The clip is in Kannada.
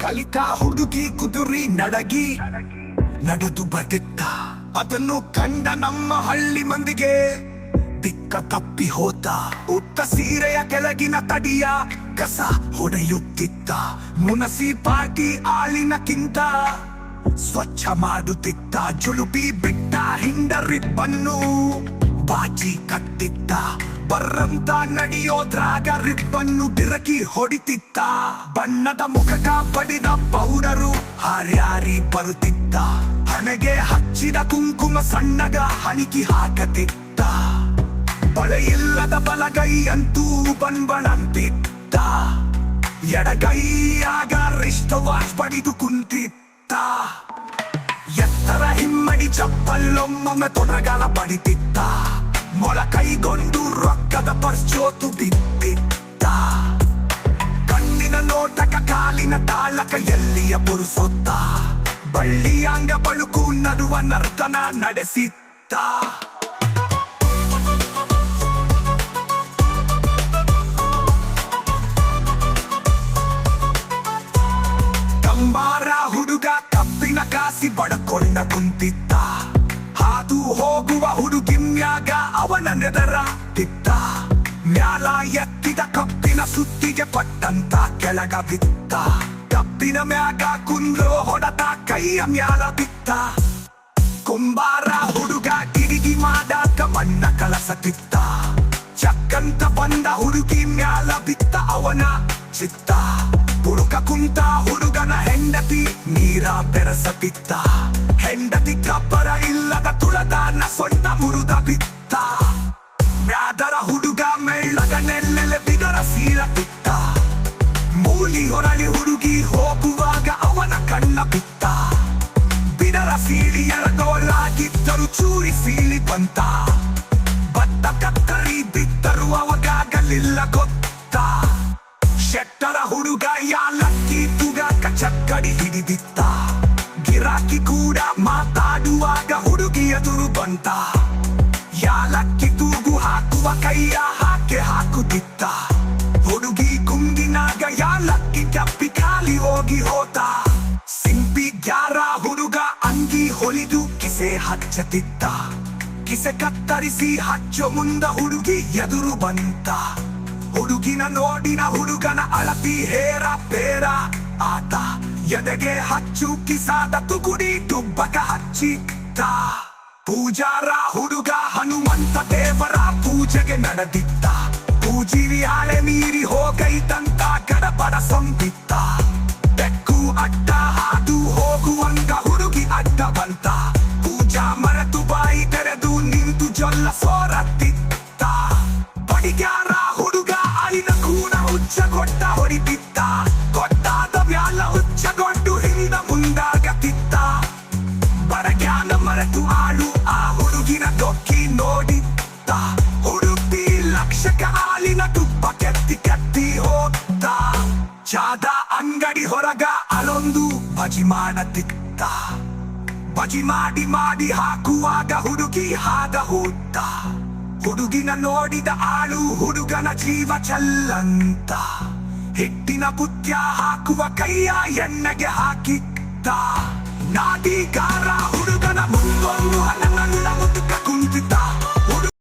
ಕಲಿತ ಹುಡುಗಿ ಕುದುರಿ ನಡಗಿ ನಡೆದು ಬದಿತ್ತ. ಅದನ್ನು ಕಂಡ ನಮ್ಮ ಹಳ್ಳಿ ಮಂದಿಗೆ ದಿಕ್ಕ ತಪ್ಪಿ ಹೋದ. ಉತ್ತ ಸೀರೆಯ ಕೆಳಗಿನ ತಡಿಯ ಕಸ ಹೊಡೆಯುತ್ತಿದ್ದ. ಮುನಸಿಪಾಲ್ಟಿ ಆಳಿನಕ್ಕಿಂತ ಸ್ವಚ್ಛ ಮಾಡುತ್ತಿದ್ದ. ಜುಳುಪಿ ಬಿಟ್ಟ ಹಿಂಡ ರಿಬ್ಬನ್ನು ಬಾಚಿ ಕಟ್ಟಿದ್ದ. ಬರ್ರಂತ ನಡೆಯೋದ್ರಾಗ ರಿಬ್ಬನ್ನು ಬಿರಕಿ ಹೊಡಿತಿದ್ದ. ಬಣ್ಣದ ಮುಖಕ ಬಡಿದ ಪೌಡರು ಹಾರ್ಯಾರಿ ಬರುತ್ತಿದ್ದ. ಹಣೆಗೆ ಹಚ್ಚಿದ ಕುಂಕುಮ ಸಣ್ಣಗ ಹಣಿಕಿ ಹಾಕತಿದ್ದ. ಬಳೆಯಿಲ್ಲದ ಬಲಗೈಯಂತೂ ಬಣ್ಬಣಂತಿದ್ದ. ಎಡಗೈಯಾಗ ರಿಸ್ಟ್ ವಾಚ್ ಬಡಿದು ಕುಂತಿದ್ದ. ಎತ್ತರ ಹಿಮ್ಮಡಿ ಚಪ್ಪಲ್ಲೊಮ್ಮೊಮ್ಮೆ ತೊಡಗಾಲ ಬಡಿತಿದ್ದ. ಮೊಳ ಕೈಗೊಂಡು ರೊಕ್ಕದ ಪರ್ಚೋತು ಬಿದ್ದಿದ್ದ. ಕಣ್ಣಿನ ನೋಟಕ ಕಾಲಿನ ತಾಳಕ ಎಲ್ಲಿಯ ಪುರುಸೊತ್ತ. ಬಳ್ಳಿಯಾಂಗ ಬಳುಕು ನಡುವ ನರ್ತನ ನಡೆಸಿದ್ದ. ಕಂಬಾರ ಹುಡುಗ ಕಬ್ಬಿನ ಕಾಸಿ ಬಡಕೊಂಡ ಕುಂತಿದ್ದ. ಹಾದು ಹೋಗುವ ಹುಡುಗಿ ಮ್ಯಾಗ ಅವನ ನೆದರ ತಿದ್ದ. ಮ್ಯಾಲ ಎತ್ತಿದ ಕಬ್ಬಿನ ಸುತ್ತಿಗೆ ಪಟ್ಟಂತ ಕೆಳಗ ಬಿತ್ತ. ಕಬ್ಬಿನ ಮ್ಯಾಗ ಕುಂದ್ರೋ ಹೊಡೆದ ಕೈಯ ಮ್ಯಾಲ ಬಿತ್ತ. ಕುಂಬಾರ ಹುಡುಗ ಗಿರಿಗಿ ಮಾಡಾಕ ಮಣ್ಣ ಕಲಸತಿದ್ದ. ಚಕ್ಕಂತ ಬಂದ ಹುಡುಗಿ ಮ್ಯಾಲ ಬಿತ್ತ ಅವನ ಚಿತ್ತ. ಹುಡುಗ ಕುಂತ ಹುಡುಗನ ಹೆಂಡತಿ ನೀರ ಬೆರಸಬಿದ್ದ. ಹೆಂಡತಿ ಕಬ್ಬರ ಇಲ್ಲದ ತುಳದಾನ ಸೊಂಟ ಮುರುದ ಬಿತ್ತ. ಮ್ಯಾದರ ಹುಡುಗ ಮೆಳ್ಳಗ ನೆಲ್ಲೆಲೆ ಬಿದರ ಸೀರ ಬಿತ್ತ. ಮೂಲಿ ಹೊರಳಿ ಹುಡುಗಿ ಹೋಗುವಾಗ ಅವನ ಕಣ್ಣ ಬಿತ್ತ. ಬಿದರ ಸೀಳಿ ಎರಡೋಲಾಗಿದ್ದರು ಚೂರಿ ಸೀಳಿ ಬಂತ. ಬತ್ತ ಕತ್ತರಿ ಬಿದ್ದರು ಅವಾಗಲಿಲ್ಲ ಗೊತ್ತ. ಶೆಟ್ಟರ ಹುಡುಗ ಯಾಲಕ್ಕಿ ತುಗಾಕ ಚಕ್ಕಡಿ ಹಿಡಿದಿತ್ತ. ಗಿರಾಕಿ ಕೂಡ ಮಾತಾಡುವಾಗ ಹುಡುಗಿ ಎದುರು ಬಂತ. ಯಾಲಕ್ಕಿ ತೂಗು ಹಾಕುವ ಕೈಯ ಹಾಕೆ ಹಾಕುತ್ತಿದ್ದ. ಹುಡುಗಿ ಗುಂಗಿನಾಗ ಯಾಲಕ್ಕಿ ಕಪ್ಪಿ ಖಾಲಿ ಹೋಗಿ ಹೋತ. ಸಿಂಪಿ ಗ್ಯಾರ ಹುಡುಗ ಅಂಗಿ ಹೊಲಿದು ಕಿಸೆ ಹಚ್ಚತಿದ್ದ. ಕಿಸೆ ಕತ್ತರಿಸಿ ಹಚ್ಚೋ ಮುಂದ ಹುಡುಗಿ ಎದುರು ಬಂತ. ಹುಡುಗಿನ ನೋಡಿನ ಹುಡುಗನ ಅಳತಿ ಹೇರ ಪೇರ ಆತ. ಎದೆಗೆ ಹಚ್ಚು ಕಿಸಾದ ತುಗುಡಿ ದುಬ್ಬಕ ಹಚ್ಚಿದ್ದ. ಪೂಜಾರ ಹುಡುಗ ಹನುಮಂತ ದೇವರ ಪೂಜೆಗೆ ನಡೆದಿದ್ದ. ಪೂಜಿರಿ ಆಳೆ ಮೀರಿ ಹೋಗೈತಂತ ಗಡಬಡ ಸೊಂದಿದ್ದ. ಬೆಕ್ಕು ಅಡ್ಡ ಹಾದು ಹೋಗುವಂಗ ಹುಡುಗಿ ಅಡ್ಡ ಬಂತ. ಪೂಜಾ ಮರೆತು ಬಾಯಿ ತೆರೆದು ನಿಂತು ಜೊಲ್ಲ ಸೋರತ್ತಿದ್ದ. ಬಡಿಗ್ಯಾರ ಹುಡುಗ ಅಳಿನ ಕೂನ ಹುಚ್ಚಗೊಡ್ಡ ಹೊಡಿತಿದ್ದ. ಗೊತ್ತಾದ ಮ್ಯಾಲ ಹುಚ್ಚಗೊಂಡು ಹಿಂದ ಮುಂದಾಗತಿದ್ದ. ಬರಗ್ಯಾನ ಮರೆತು ಆಳು ಆ ಹುಡುಗಿನ ದೊಕ್ಕಿ ನೋಡಿದ್ದ. ಹುಡುಗಿ ಲಕ್ಷಕ ಹಾಲಿನ ತುಪ್ಪ ಕೆತ್ತಿ ಕೆತ್ತಿ ಹೋದ. ಚಾದ ಅಂಗಡಿ ಹೊರಗ ಅಲೊಂದು ಬಜಿ ಮಾಡತಿದ್ದ. ಬಜಿ ಮಾಡಿ ಮಾಡಿ ಹಾಕುವಾಗ ಹುಡುಗಿ ಹಾದ ಹೋದ. ಹುಡುಗಿನ ನೋಡಿದ ಆಳು ಹುಡುಗನ ಜೀವ ಚಲ್ಲಂತ. ಹಿಟ್ಟಿನ ಬುತ್ಯ ಹಾಕುವ ಕೈಯ ಎಣ್ಣೆಗೆ ಹಾಕಿದ್ದ. ನಾದಿಗಾರ ಹುಡುಗನ ಮುಂದೊಂದು ಹಲನಲ್ಲ ಮುದುಕ ಕುಂತಿದ್ದ.